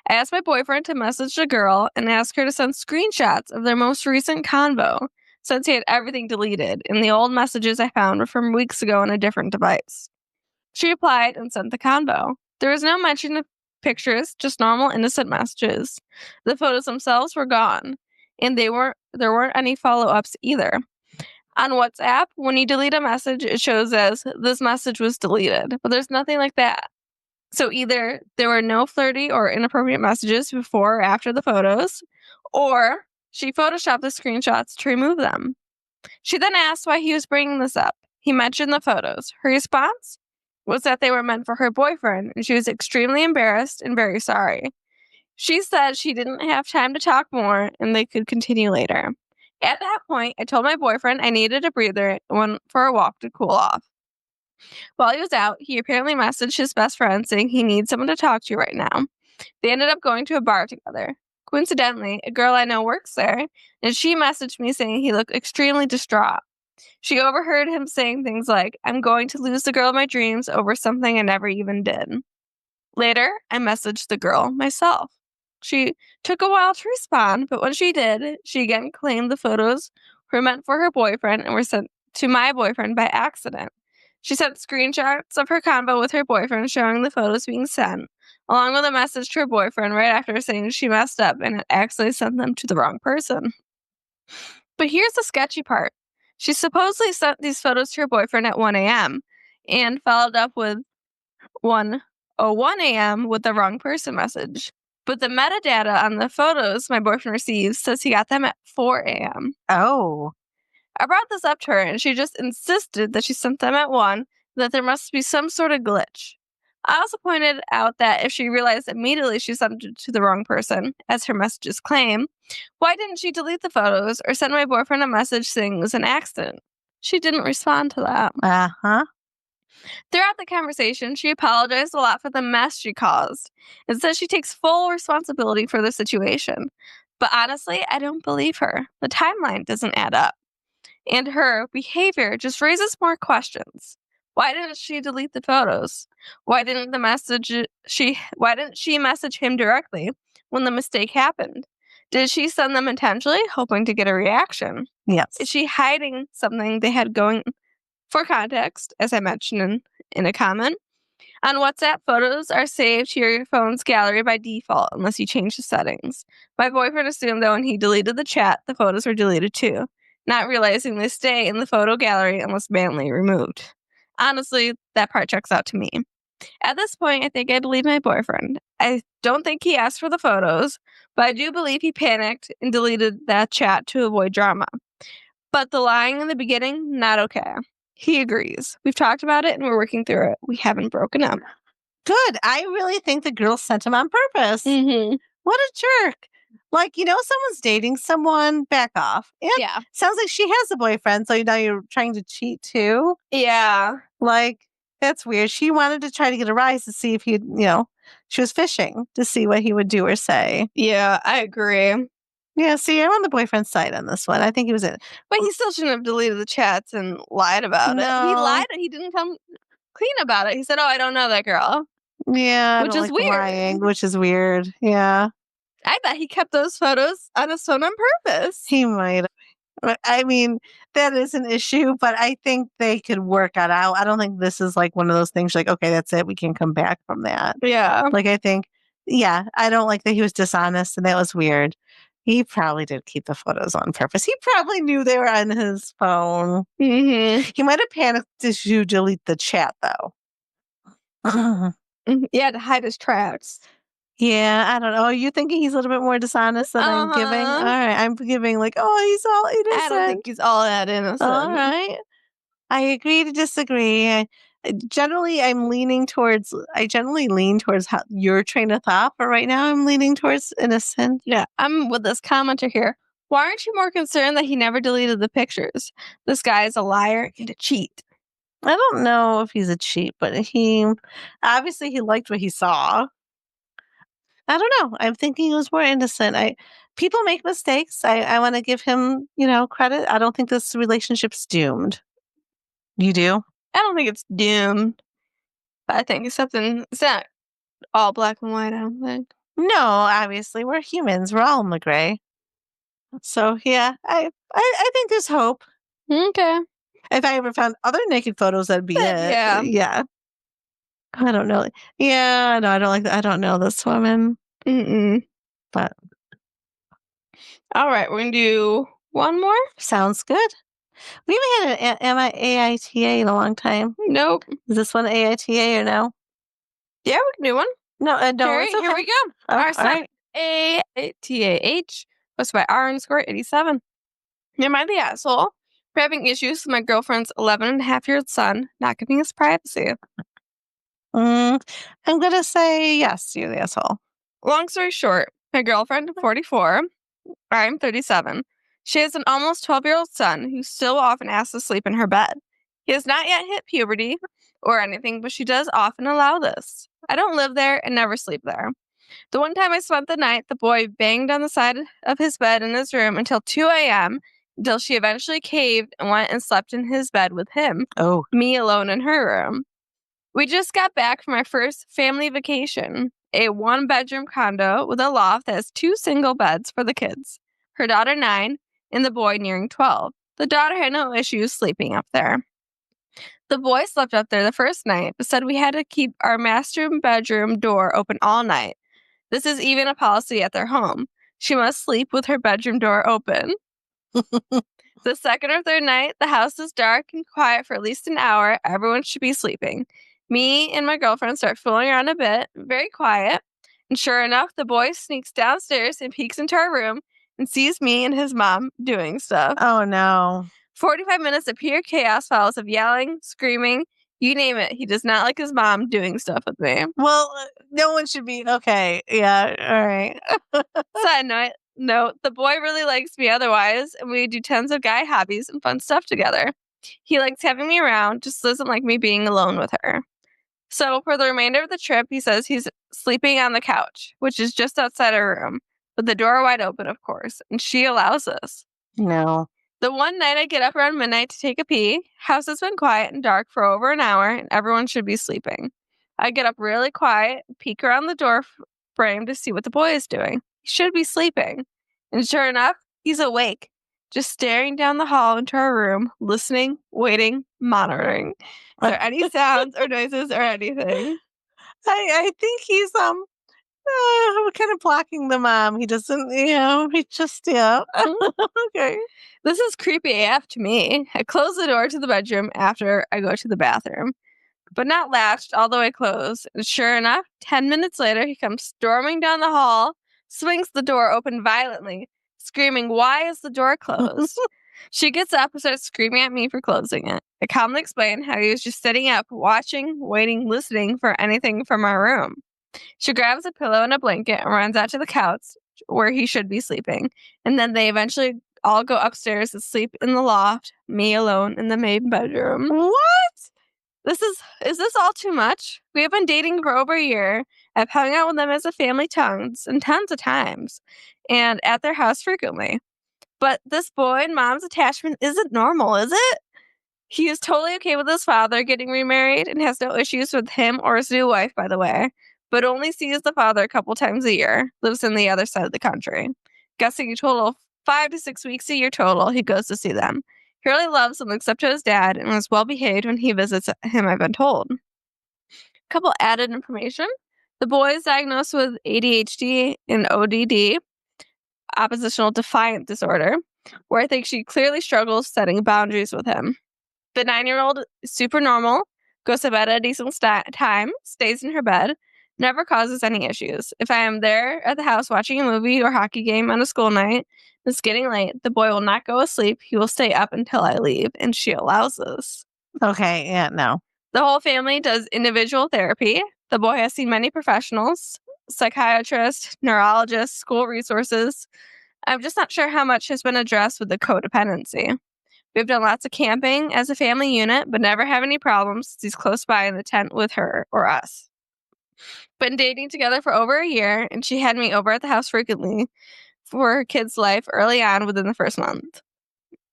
S1: I asked my boyfriend to message the girl and ask her to send screenshots of their most recent convo, since he had everything deleted, and the old messages I found were from weeks ago on a different device. She replied and sent the convo. There was no mention of pictures, just normal innocent messages. The photos themselves were gone, and there weren't any follow-ups either. On WhatsApp, when you delete a message, it shows as this message was deleted, but there's nothing like that. So either there were no flirty or inappropriate messages before or after the photos, or she photoshopped the screenshots to remove them. She then asked why he was bringing this up. He mentioned the photos. Her response was that they were meant for her boyfriend, and she was extremely embarrassed and very sorry. She said she didn't have time to talk more and they could continue later. At that point, I told my boyfriend I needed a breather and went for a walk to cool off. While he was out, he apparently messaged his best friend saying he needs someone to talk to right now. They ended up going to a bar together. Coincidentally, a girl I know works there, and she messaged me saying he looked extremely distraught. She overheard him saying things like, I'm going to lose the girl of my dreams over something I never even did. Later, I messaged the girl myself. She took a while to respond, but when she did, she again claimed the photos were meant for her boyfriend and were sent to my boyfriend by accident. She sent screenshots of her convo with her boyfriend showing the photos being sent, along with a message to her boyfriend right after saying she messed up and had accidentally sent them to the wrong person. But here's the sketchy part. She supposedly sent these photos to her boyfriend at 1 a.m. and followed up with 1:01 a.m. with the wrong person message. But the metadata on the photos my boyfriend receives says he got them at 4 a.m.
S2: Oh.
S1: I brought this up to her, and she just insisted that she sent them at 1, that there must be some sort of glitch. I also pointed out that if she realized immediately she sent it to the wrong person, as her messages claim, why didn't she delete the photos or send my boyfriend a message saying it was an accident? She didn't respond to that.
S2: Uh-huh.
S1: Throughout the conversation, she apologized a lot for the mess she caused and says she takes full responsibility for the situation. But honestly, I don't believe her. The timeline doesn't add up. And her behavior just raises more questions. Why didn't she delete the photos? Why didn't she message him directly when the mistake happened? Did she send them intentionally, hoping to get a reaction?
S2: Yes.
S1: Is she hiding something they had going? For context, as I mentioned in a comment, on WhatsApp, photos are saved to your phone's gallery by default unless you change the settings. My boyfriend assumed that when he deleted the chat, the photos were deleted too, not realizing they stay in the photo gallery unless manually removed. Honestly, that part checks out to me. At this point, I think I believe my boyfriend. I don't think he asked for the photos, but I do believe he panicked and deleted that chat to avoid drama. But the lying in the beginning, not okay. He agrees. We've talked about it and we're working through it. We haven't broken up.
S2: Good. I really think the girl sent him on purpose.
S1: Mm-hmm.
S2: What a jerk. Like, someone's dating someone, back off. And
S1: Yeah.
S2: sounds like she has a boyfriend, so now you're trying to cheat too.
S1: Yeah.
S2: Like, that's weird. She wanted to try to get a rise to see if he'd, she was fishing to see what he would do or say.
S1: Yeah, I agree.
S2: Yeah, see, I'm on the boyfriend's side on this one. I think he was in.
S1: But he still shouldn't have deleted the chats and lied about it. He lied and he didn't come clean about it. He said, "Oh, I don't know that girl."
S2: Yeah,
S1: which is
S2: like
S1: weird.
S2: lying, which is weird. Yeah.
S1: I bet he kept those photos on his phone on purpose.
S2: He might. I mean, that is an issue, but I think they could work it out. I don't think this is like one of those things like, okay, that's it. We can come back from that.
S1: Yeah.
S2: Like, I think, I don't like that he was dishonest and that was weird. He probably did keep the photos on purpose. He probably knew they were on his phone.
S1: Mm-hmm.
S2: He might have panicked to delete the chat, though.
S1: Yeah, to hide his tracks.
S2: Yeah, I don't know. Are you thinking he's a little bit more dishonest than I'm giving? All right, I'm giving like, oh, he's all innocent.
S1: I don't think he's all that innocent.
S2: All right. I agree to disagree. I generally lean towards how your train of thought, but right now I'm leaning towards innocent.
S1: Yeah, I'm with this commenter here. Why aren't you more concerned that he never deleted the pictures? This guy is a liar and a cheat.
S2: I don't know if he's a cheat, but he liked what he saw. I don't know. I'm thinking he was more innocent. People make mistakes. I want to give him, credit. I don't think this relationship's doomed. You do?
S1: I don't think it's doomed. But I think it's not all black and white, I don't think.
S2: No, obviously. We're humans. We're all in the gray. So yeah, I think there's hope.
S1: Okay.
S2: If I ever found other naked photos, that'd be it.
S1: Yeah.
S2: Yeah. I don't know. Yeah, no, I don't like that. I don't know this woman. But
S1: all right, we're gonna do one more.
S2: Sounds good. We haven't had an AITA in a long time.
S1: Nope.
S2: Is this one AITA or no?
S1: Yeah, we can do one.
S2: No,
S1: Carrie,
S2: it's okay.
S1: here we go. Our second AITAH was by R_87. Am I the asshole for having issues with my girlfriend's 11-and-a-half-year-old son not giving us privacy?
S2: I'm going to say yes, you're the asshole.
S1: Long story short, my girlfriend, 44, I'm 37. She has an almost 12-year-old son who still often asks to sleep in her bed. He has not yet hit puberty or anything, but she does often allow this. I don't live there and never sleep there. The one time I spent the night, the boy banged on the side of his bed in his room until 2 a.m., until she eventually caved and went and slept in his bed with him.
S2: Oh.
S1: Me alone in her room. We just got back from our first family vacation, a 1-bedroom condo with a loft that has 2 single beds for the kids, her daughter 9 and the boy nearing 12. The daughter had no issues sleeping up there. The boy slept up there the first night, but said we had to keep our master bedroom door open all night. This is even a policy at their home. She must sleep with her bedroom door open. The second or third night, the house is dark and quiet for at least an hour. Everyone should be sleeping. Me and my girlfriend start fooling around a bit, very quiet. And sure enough, the boy sneaks downstairs and peeks into our room and sees me and his mom doing stuff.
S2: Oh, no.
S1: 45 minutes of pure chaos follows of yelling, screaming, you name it. He does not like his mom doing stuff with me.
S2: Well, no one should be. Okay. Yeah. All right.
S1: Side note, the boy really likes me otherwise, and we do tons of guy hobbies and fun stuff together. He likes having me around, just doesn't like me being alone with her. So for the remainder of the trip, he says he's sleeping on the couch, which is just outside our room, with the door wide open, of course, and she allows us.
S2: No.
S1: The one night I get up around midnight to take a pee, house has been quiet and dark for over an hour, and everyone should be sleeping. I get up really quiet, peek around the door frame to see what the boy is doing. He should be sleeping. And sure enough, he's awake, just staring down the hall into our room, listening, waiting, monitoring. Is there any sounds or noises or anything?
S2: I think he's kind of blocking the mom. He doesn't, he just, yeah. Okay.
S1: This is creepy AF to me. I close the door to the bedroom after I go to the bathroom, but not latched all the way closed. And sure enough, 10 minutes later, he comes storming down the hall, swings the door open violently, screaming, "Why is the door closed?" She gets up and starts screaming at me for closing it. I calmly explain how he was just sitting up, watching, waiting, listening for anything from our room. She grabs a pillow and a blanket and runs out to the couch where he should be sleeping. And then they eventually all go upstairs to sleep in the loft, me alone in the main bedroom.
S2: What?
S1: Is this all too much? We have been dating for over a year. I've hung out with them as a family tons and tons of times, and at their house frequently. But this boy and mom's attachment isn't normal, is it? He is totally okay with his father getting remarried and has no issues with him or his new wife, by the way, but only sees the father a couple times a year, lives in the other side of the country. Guessing a total of 5 to 6 weeks a year total, he goes to see them. He really loves them except to his dad and is well behaved when he visits him, I've been told. Couple added information. The boy is diagnosed with ADHD and ODD, oppositional defiant disorder, where I think she clearly struggles setting boundaries with him. The 9-year-old is super normal, goes to bed at a decent time, stays in her bed, never causes any issues. If I am there at the house watching a movie or hockey game on a school night, it's getting late, the boy will not go asleep. He will stay up until I leave, and she allows this.
S2: Okay, yeah, no.
S1: The whole family does individual therapy. The boy has seen many professionals, psychiatrists, neurologists, school resources. I'm just not sure how much has been addressed with the codependency. We've done lots of camping as a family unit, but never have any problems. He's close by in the tent with her or us. Been dating together for over a year, and she had me over at the house frequently for her kid's life early on within the first month.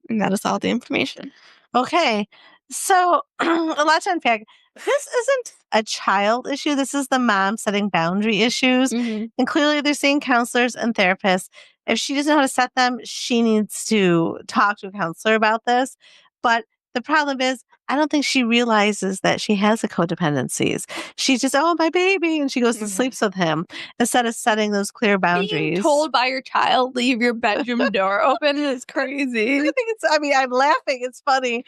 S1: And that is all the information.
S2: Okay. So, a lot to unpack. This isn't a child issue. This is the mom setting boundary issues. And clearly, they're seeing counselors and therapists. If she doesn't know how to set them, she needs to talk to a counselor about this. But the problem is, I don't think she realizes that she has a codependencies. She's just, oh, my baby. And she goes and sleeps with him instead of setting those clear boundaries.
S1: Being told by your child, leave your bedroom door open is crazy.
S2: I'm laughing. It's funny.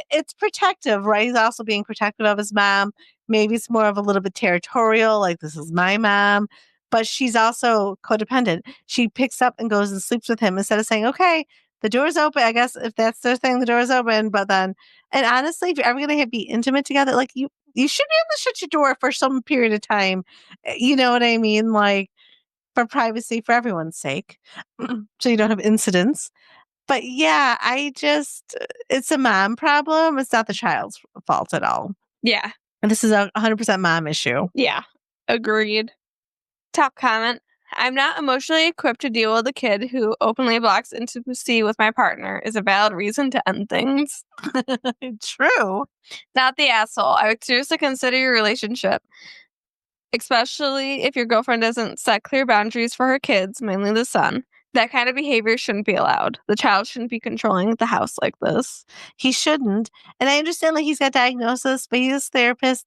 S2: It's protective, right? He's also being protective of his mom. Maybe it's more of a little bit territorial, like this is my mom. But she's also codependent. She picks up and goes and sleeps with him instead of saying, okay, the door's open. I guess if that's their thing, the door's open. But then, and honestly, if you're ever going to be intimate together, like you should be able to shut your door for some period of time. You know what I mean? Like for privacy, for everyone's sake. So you don't have incidents. But yeah, it's a mom problem. It's not the child's fault at all.
S1: Yeah.
S2: And this is a 100% mom issue.
S1: Yeah. Agreed. Top comment. I'm not emotionally equipped to deal with a kid who openly blocks intimacy with my partner is a valid reason to end things.
S2: True.
S1: Not the asshole. I would seriously consider your relationship, especially if your girlfriend doesn't set clear boundaries for her kids, mainly the son. That kind of behavior shouldn't be allowed. The child shouldn't be controlling the house like this.
S2: He shouldn't. And I understand like he's got diagnosis, but he's a therapist.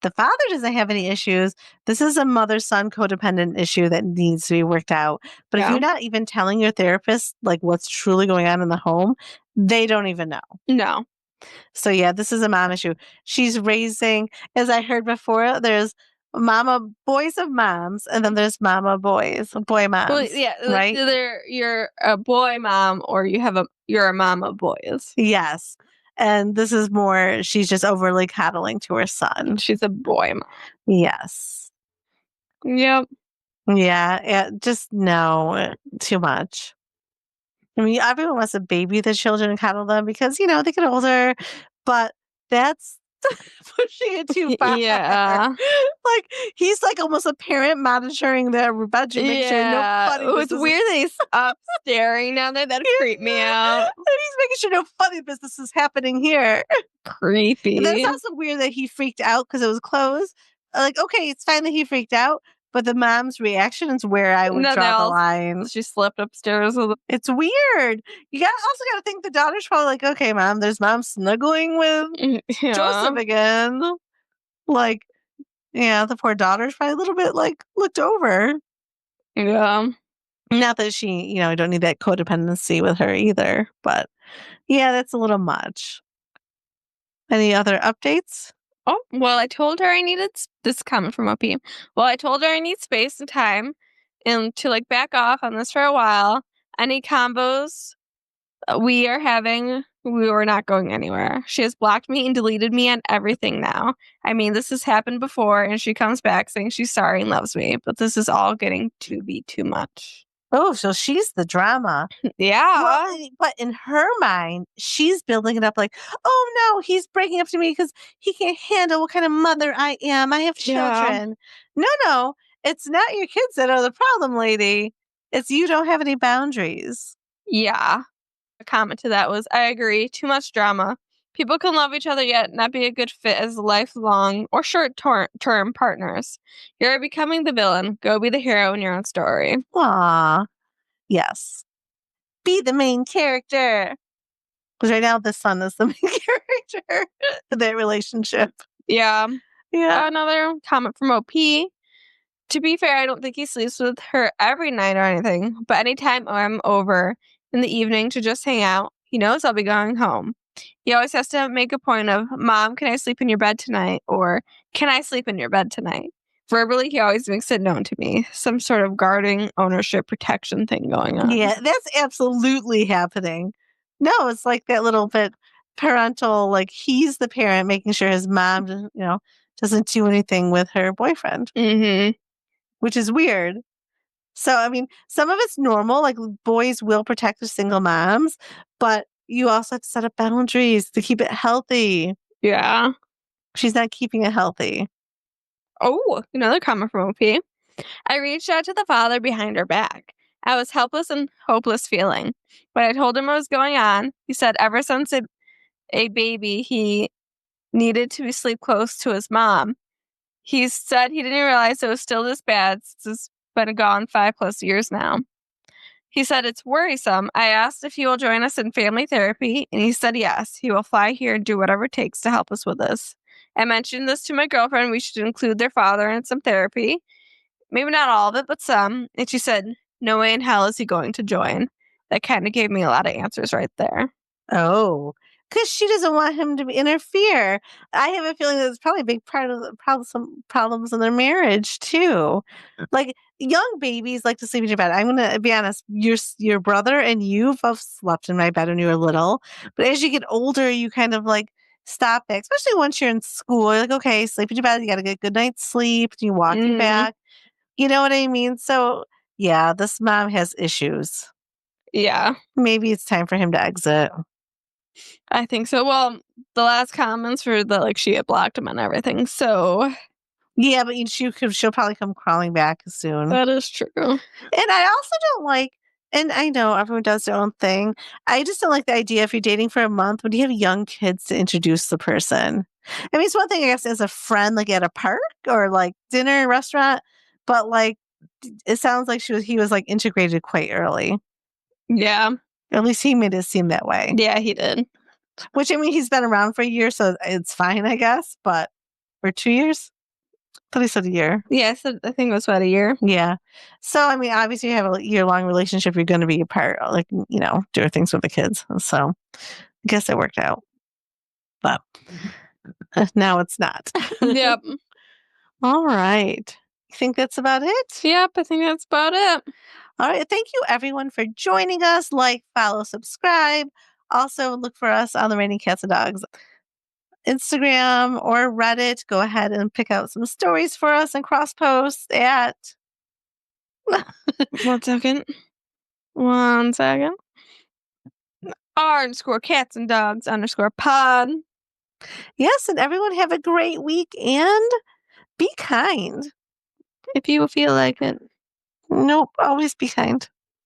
S2: The father doesn't have any issues. This is a mother-son codependent issue that needs to be worked out. But if you're not even telling your therapist like what's truly going on in the home, they don't even know.
S1: No.
S2: So yeah, this is a mom issue. She's raising, as I heard before, there's mama boys of moms, and then there's mama boys, boy moms.
S1: Well, yeah,
S2: right?
S1: Either you're a boy mom or you're a mom of boys.
S2: Yes. And this is more, she's just overly coddling to her son.
S1: She's a boy mom.
S2: Yes.
S1: Yep.
S2: Yeah. Just no, too much. I mean, everyone wants to baby the children and coddle them because, they get older, but that's pushing it too far.
S1: Yeah.
S2: Like, he's like almost a parent monitoring their bedroom, make sure no funny business.
S1: It's weird that he's up staring down there. That creeped me out.
S2: And he's making sure no funny business is happening here.
S1: Creepy.
S2: And that's also weird that he freaked out because it was closed. Like, okay, it's fine that he freaked out, but the mom's reaction is where I would draw the line.
S1: She slipped upstairs.
S2: It's weird. You also got to think the daughter's probably like, okay, mom, there's mom snuggling with Joseph again. Like, yeah, the poor daughter's probably a little bit like looked over.
S1: Yeah.
S2: Not that she, don't need that codependency with her either, but yeah, that's a little much. Any other updates?
S1: Oh, well, I told her I needed this comment from OP. Well, I told her I need space and time and to like back off on this for a while. Any combos we are having, we were not going anywhere. She has blocked me and deleted me on everything now. I mean, this has happened before, and she comes back saying she's sorry and loves me, but this is all getting to be too much.
S2: Oh, so she's the drama.
S1: Yeah.
S2: Well, but in her mind, she's building it up like, oh no, he's breaking up to me because he can't handle what kind of mother I am. I have children. Yeah. No, it's not your kids that are the problem, lady. It's you don't have any boundaries.
S1: Yeah. A comment to that was, I agree, too much drama. People can love each other yet not be a good fit as lifelong or short-term partners. You're becoming the villain. Go be the hero in your own story.
S2: Aw. Yes. Be the main character. Because right now the son is the main character of that relationship.
S1: Yeah.
S2: Yeah.
S1: Another comment from OP. To be fair, I don't think he sleeps with her every night or anything, but anytime I'm over in the evening to just hang out, he knows I'll be going home. He always has to make a point of, Mom, can I sleep in your bed tonight? Or, can I sleep in your bed tonight? Verbally, he always makes it known to me. Some sort of guarding, ownership, protection thing going on.
S2: Yeah, that's absolutely happening. No, it's like that little bit parental, like he's the parent making sure his mom, doesn't do anything with her boyfriend.
S1: Mm-hmm.
S2: Which is weird. So, I mean, some of it's normal, like boys will protect their single moms, but you also have to set up boundaries to keep it healthy.
S1: Yeah.
S2: She's not keeping it healthy.
S1: Oh, another comment from OP. I reached out to the father behind her back. I was helpless and hopeless feeling. When I told him what was going on, he said ever since a baby, he needed to sleep close to his mom. He said he didn't realize it was still this bad since it's been gone 5+ years now. He said it's worrisome. I asked if he will join us in family therapy, and he said yes. He will fly here and do whatever it takes to help us with this. I mentioned this to my girlfriend. We should include their father in some therapy. Maybe not all of it, but some. And she said, no way in hell is he going to join. That kind of gave me a lot of answers right there.
S2: Oh, because she doesn't want him to interfere. I have a feeling that's probably a big part of some problems in their marriage too. Like young babies like to sleep in your bed. I'm gonna be honest. Your brother and you both slept in my bed when you were little, but as you get older, you kind of like stop it. Especially once you're in school, you're like, okay, sleep in your bed. You got to get a good night's sleep. You walking back. You know what I mean? So yeah, this mom has issues.
S1: Yeah.
S2: Maybe it's time for him to exit.
S1: I think so. Well, the last comments were that she had blocked him and everything. So
S2: yeah, but she'll probably come crawling back soon.
S1: That is true.
S2: And I also don't like, and I know everyone does their own thing. I just don't like the idea if you're dating for a month, when you have young kids to introduce the person. I mean, it's one thing, I guess, as a friend, like at a park or like dinner, restaurant, but like it sounds like he was like integrated quite early.
S1: Yeah.
S2: Or at least he made it seem that way.
S1: Yeah, he did.
S2: Which, I mean, he's been around for a year, so it's fine, I guess. But for 2 years? I thought he said a year.
S1: Yeah, I think it was about a year.
S2: Yeah. So, I mean, obviously you have a year-long relationship. You're going to be apart, like, doing things with the kids. So, I guess it worked out. But now it's not.
S1: Yep.
S2: All right. You think that's about it?
S1: Yep, I think that's about it.
S2: All right. Thank you, everyone, for joining us. Like, follow, subscribe. Also, look for us on the Raining Cats and Dogs Instagram or Reddit. Go ahead and pick out some stories for us and cross post at
S1: 1 second. 1 second. _cats and dogs _pod.
S2: Yes, and everyone have a great week and be kind.
S1: If you feel like it.
S2: Nope, always be kind.